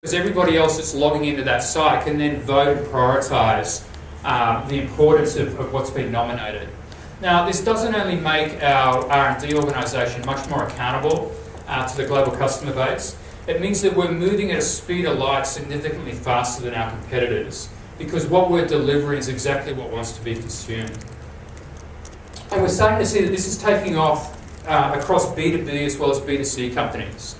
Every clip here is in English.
because everybody else that's logging into that site can then vote and prioritise the importance of what's been nominated. Now, this doesn't only make our R&D organisation much more accountable to the global customer base, it means that we're moving at a speed of light significantly faster than our competitors, because what we're delivering is exactly what wants to be consumed. And we're starting to see that this is taking off across B2B as well as B2C companies.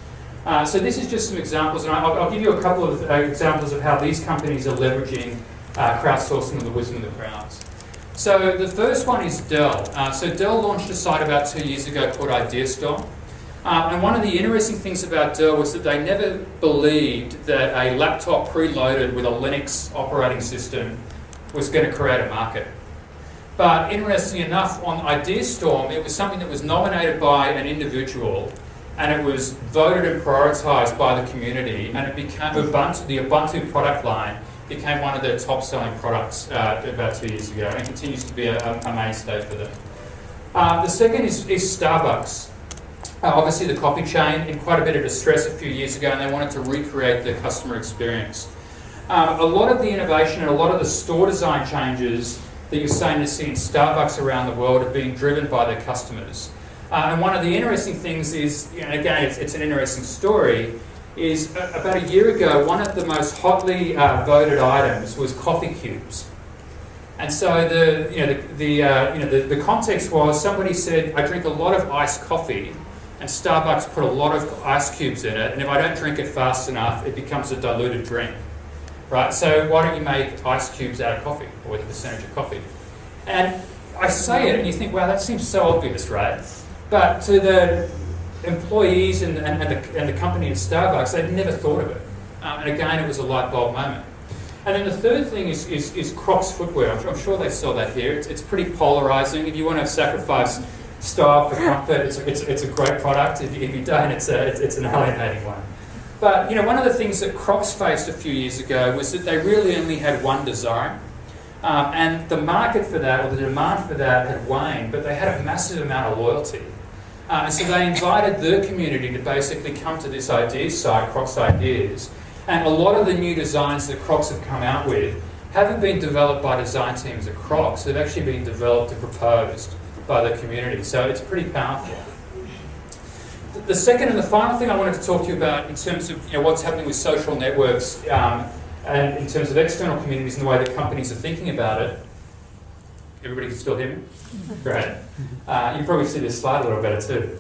So this is just some examples, and I'll give you a couple of examples of how these companies are leveraging crowdsourcing and the wisdom of the crowds. So the first one is Dell. So Dell launched a site about 2 years ago called IdeaStorm. And one of the interesting things about Dell was that they never believed that a laptop preloaded with a Linux operating system was going to create a market. But interestingly enough, on IdeaStorm, it was something that was nominated by an individual, and it was voted and prioritised by the community, and it became the Ubuntu product line became one of their top-selling products about 2 years ago, and continues to be a mainstay for them. The second is Starbucks. Obviously the coffee chain in quite a bit of distress a few years ago, and they wanted to recreate the customer experience. A lot of the innovation and a lot of the store design changes that you're starting to see in Starbucks around the world are being driven by their customers. And one of the interesting things is, again, it's an interesting story, is about a year ago, one of the most hotly voted items was coffee cubes. And so the context was somebody said, I drink a lot of iced coffee, and Starbucks put a lot of ice cubes in it, and if I don't drink it fast enough, it becomes a diluted drink. Right? So why don't you make ice cubes out of coffee, or with a percentage of coffee? And I say it, and you think, wow, that seems so obvious, right? But to the employees and the company at Starbucks, they'd never thought of it. And again, it was a light bulb moment. And then the third thing is Crocs footwear. I'm sure they sell that here. It's pretty polarising. If you want to sacrifice style for comfort, it's a great product. If you don't, it's an alienating one. But one of the things that Crocs faced a few years ago was that they really only had one design. And the market for that, or the demand for that, had waned, but they had a massive amount of loyalty. And so they invited the community to basically come to this ideas site, Crocs Ideas, and a lot of the new designs that Crocs have come out with haven't been developed by design teams at Crocs, they've actually been developed and proposed by the community, so it's pretty powerful. The second and the final thing I wanted to talk to you about in terms of what's happening with social networks and in terms of external communities and the way that companies are thinking about it. Everybody can still hear me? Great. You can probably see this slide a little better too.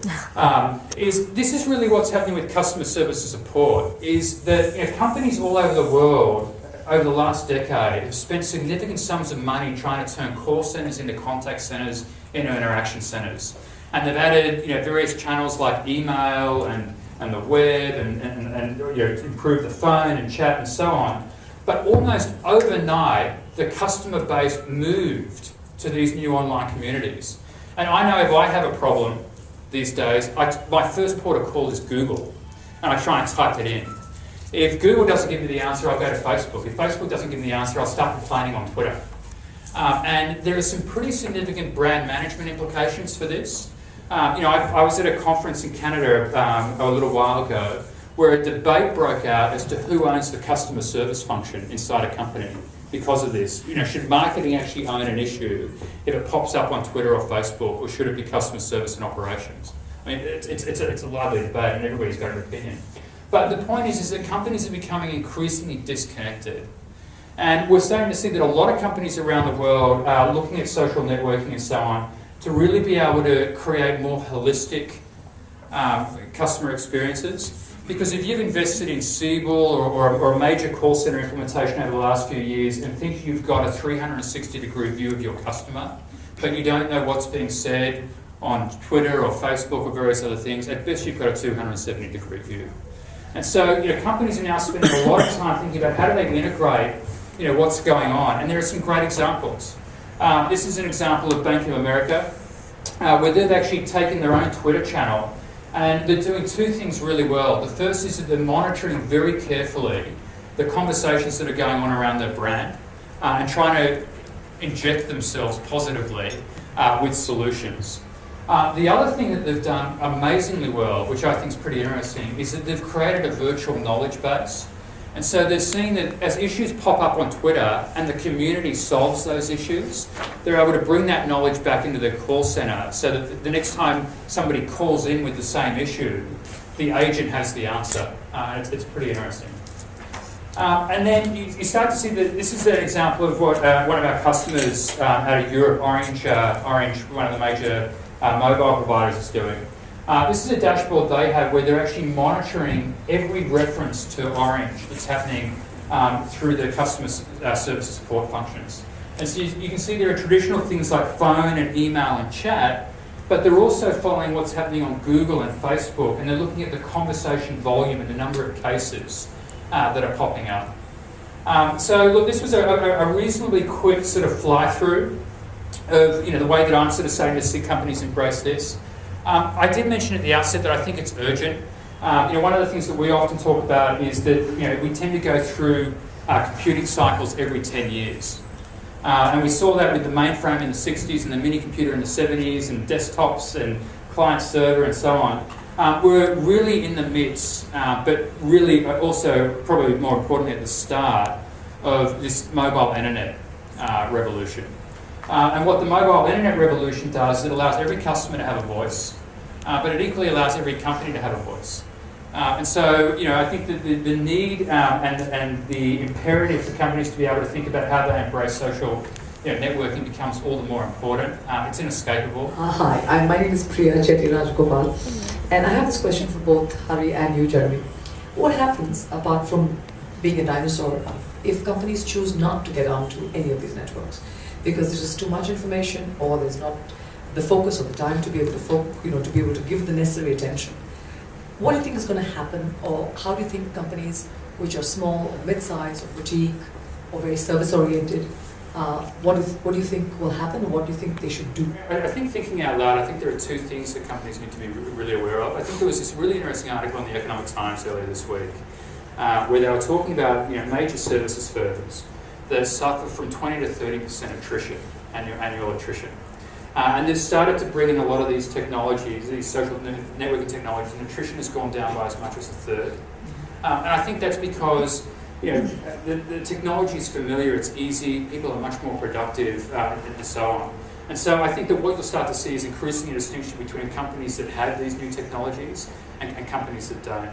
This is really what's happening with customer service and support, is that companies all over the world over the last decade have spent significant sums of money trying to turn call centres into contact centres, into interaction centres. And they've added various channels like email and the web and improve the phone and chat and so on. But almost overnight, the customer base moved to these new online communities. And I know if I have a problem these days, my first port of call is Google, and I try and type it in. If Google doesn't give me the answer, I'll go to Facebook. If Facebook doesn't give me the answer, I'll start complaining on Twitter. And there are some pretty significant brand management implications for this. I was at a conference in Canada a little while ago where a debate broke out as to who owns the customer service function inside a company because of this. Should marketing actually own an issue if it pops up on Twitter or Facebook, or should it be customer service and operations? I mean, it's a lively debate and everybody's got an opinion. But the point is that companies are becoming increasingly disconnected. And we're starting to see that a lot of companies around the world are looking at social networking and so on to really be able to create more holistic customer experiences. Because if you've invested in Siebel or a major call center implementation over the last few years and think you've got a 360-degree view of your customer, but you don't know what's being said on Twitter or Facebook or various other things, at best you've got a 270-degree view. And so companies are now spending a lot of time thinking about how do they integrate what's going on. And there are some great examples. This is an example of Bank of America, where they've actually taken their own Twitter channel, and they're doing two things really well. The first is that they're monitoring very carefully the conversations that are going on around their brand and trying to inject themselves positively with solutions. The other thing that they've done amazingly well, which I think is pretty interesting, is that they've created a virtual knowledge base. And so they're seeing that as issues pop up on Twitter and the community solves those issues, they're able to bring that knowledge back into their call centre so that the next time somebody calls in with the same issue, the agent has the answer. It's pretty interesting. And then you start to see that this is an example of what one of our customers out of Europe, Orange, one of the major mobile providers, is doing. This is a dashboard they have where they're actually monitoring every reference to Orange that's happening through the customer service support functions. And so you can see there are traditional things like phone and email and chat, but they're also following what's happening on Google and Facebook, and they're looking at the conversation volume and the number of cases that are popping up. So look, this was a reasonably quick sort of fly-through of the way that I'm sort of saying to see companies embrace this. I did mention at the outset that I think it's urgent. One of the things that we often talk about is that we tend to go through computing cycles every 10 years. And we saw that with the mainframe in the 60s and the mini computer in the 70s and desktops and client server and so on. We're really in the midst, but really also probably more importantly at the start of this mobile internet revolution. And what the mobile internet revolution does is it allows every customer to have a voice, but it equally allows every company to have a voice. And so, I think that the need and the imperative for companies to be able to think about how they embrace social networking becomes all the more important. It's inescapable. Hi, my name is Priya Chetty Rajgopal, and I have this question for both Hari and you, Jeremy. What happens, apart from being a dinosaur, if companies choose not to get onto any of these networks? Because there's just too much information, or there's not the focus or the time to be able to to be able to give the necessary attention. What do you think is going to happen, or how do you think companies which are small or mid-sized or boutique or very service-oriented, what do you think will happen, or what do you think they should do? I think, thinking out loud, I think there are two things that companies need to be really aware of. I think there was this really interesting article in the Economic Times earlier this week where they were talking about major services firms that suffer from 20 to 30% attrition, annual attrition. And they've started to bring in a lot of these technologies, these social networking technologies, and attrition has gone down by as much as a third. And I think that's because the technology is familiar, it's easy, people are much more productive, and so on. And so I think that what you'll start to see is increasing a distinction between companies that have these new technologies and companies that don't.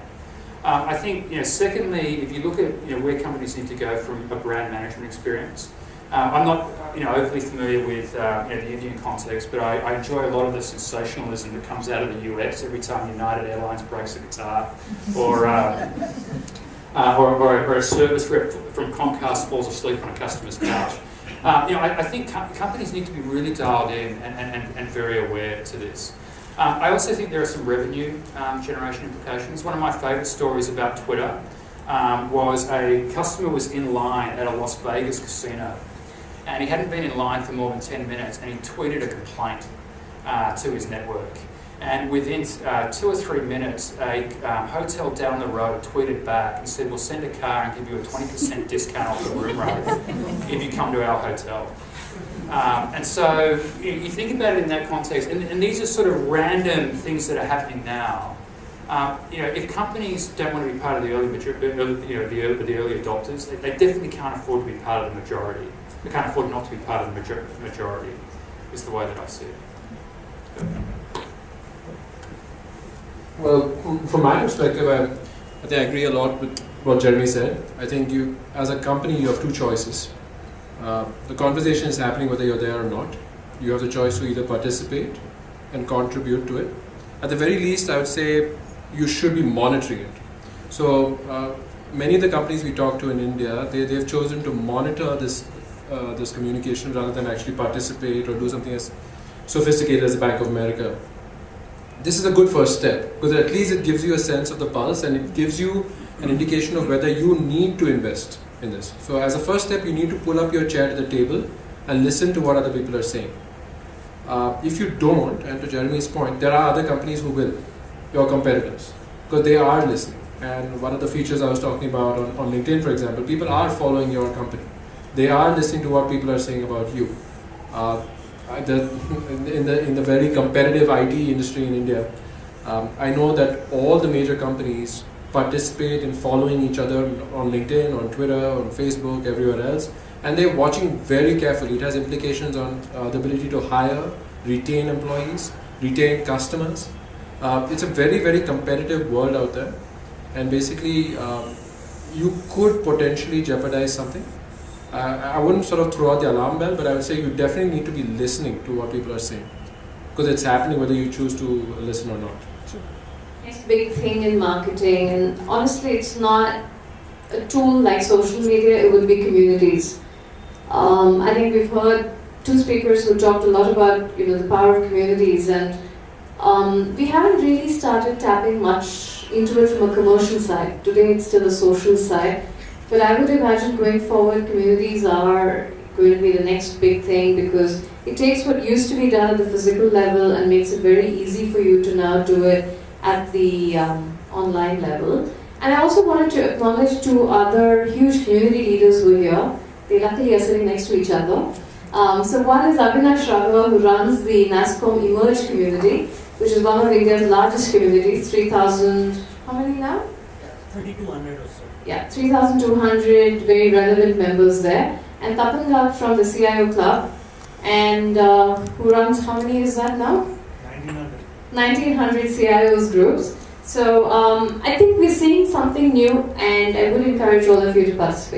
I think, secondly, if you look at where companies need to go from a brand management experience, I'm not overly familiar with the Indian context, but I enjoy a lot of the sensationalism that comes out of the US every time United Airlines breaks a guitar, or a service rep from Comcast falls asleep on a customer's couch. I think companies need to be really dialed in and very aware to this. I also think there are some revenue generation implications. One of my favourite stories about Twitter was a customer was in line at a Las Vegas casino, and he hadn't been in line for more than 10 minutes, and he tweeted a complaint to his network. And within 2 or 3 minutes, a hotel down the road tweeted back and said, "We'll send a car and give you a 20% discount off the room rate if you come to our hotel." And so you think about it in that context, and these are sort of random things that are happening now. If companies don't want to be part of the the early adopters, they definitely can't afford to be part of the majority. They can't afford not to be part of the majority, is the way that I see it. Well, from my perspective, I think I agree a lot with what Jeremy said. I think as a company, you have two choices. The conversation is happening whether you're there or not. You have the choice to either participate and contribute to it. At the very least, I would say you should be monitoring it. So many of the companies we talk to in India, they've chosen to monitor this communication rather than actually participate or do something as sophisticated as the Bank of America. This is a good first step, because at least it gives you a sense of the pulse, and it gives you an indication of whether you need to invest in this. So as a first step, you need to pull up your chair to the table and listen to what other people are saying. If you don't, and to Jeremy's point, there are other companies who will, your competitors, because they are listening. And one of the features I was talking about on LinkedIn, for example, people are following your company. They are listening to what people are saying about you. In the very competitive IT industry in India, I know that all the major companies participate in following each other on LinkedIn, on Twitter, on Facebook, everywhere else, and they're watching very carefully. It has implications on the ability to hire, retain employees, retain customers. It's a very, very competitive world out there, and basically you could potentially jeopardize something. I wouldn't sort of throw out the alarm bell, but I would say you definitely need to be listening to what people are saying, because it's happening whether you choose to listen or not. Next big thing in marketing, and honestly it's not a tool like social media, it would be communities. I think we've heard two speakers who talked a lot about the power of communities, and we haven't really started tapping much into it from a commercial side. Today it's still a social side, but I would imagine going forward communities are going to be the next big thing, because it takes what used to be done at the physical level and makes it very easy for you to now do it at the online level. And I also wanted to acknowledge two other huge community leaders who are here. They luckily are sitting next to each other. So one is Avinash Raghava, who runs the NASCOM Emerge community, which is one of India's largest communities, 3,000, how many now? 3,200 or so. Yeah, 3,200 very relevant members there. And Tapan Garg from the CIO Club, and who runs, how many is that now? 1,900. 1,900 CIOs groups. So I think we're seeing something new, and I would encourage all of you to participate.